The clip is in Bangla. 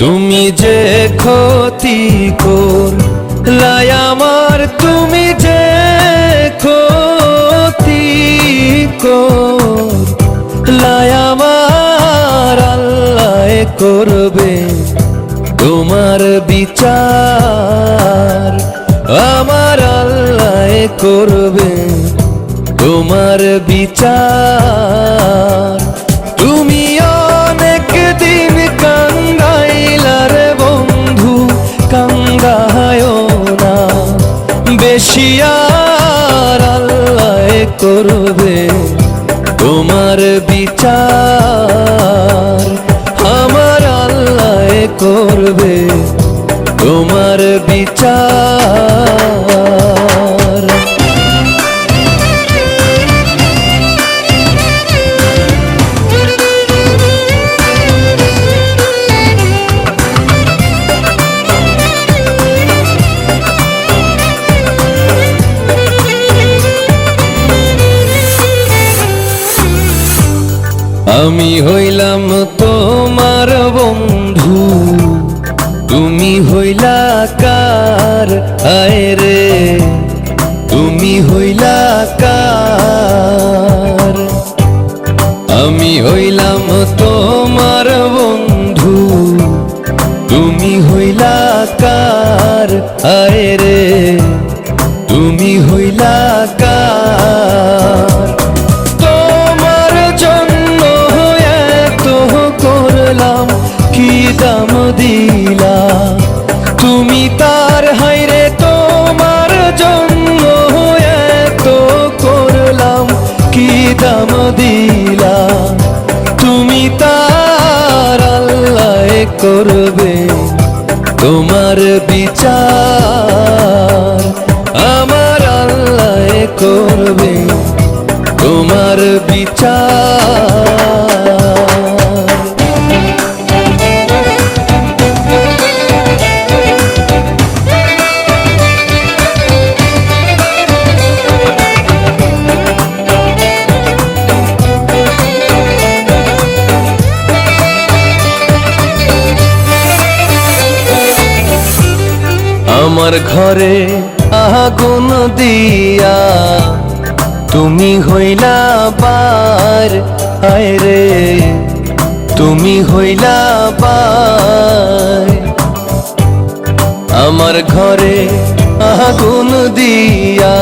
তুমি যে ক্ষতি করলাই আমার, তুমি যে ক্ষতি করলাই আমার, আল্লাহ করবে তোমার বিচার। আমার আল্লাহ করবে তোমার বিচার। তুমি অনেক দিন কান্দাইলা রে বন্ধু, কান্দায়ও না বেশি, আর আল্লাহ করবে তোমার বিচার। আমার আল্লাহ করবে তোমার বিচার। আমি হইলাম তোমার বন্ধু, তুমি হইলা কার? আয় রে তুমি হইলা কার? আমি হইলাম তোমার বন্ধু, তুমি হইলা কার? আয় রে তুমি হইলা কার? তোমার জন্য এত করলাম, কি দাম দিলা তুমি তার? হায়রে তোমার জন্য এত করলাম, কি দাম দিলা তুমি তার? আল্লাহ করবে তোমার বিচার। আমার আল্লাহ করবে তোমার বিচার। আমার ঘরে আগুন দিয়া তুমি হইলা বার, আয় রে তুমি হইলা বার। আমার ঘরে আগুন দিয়া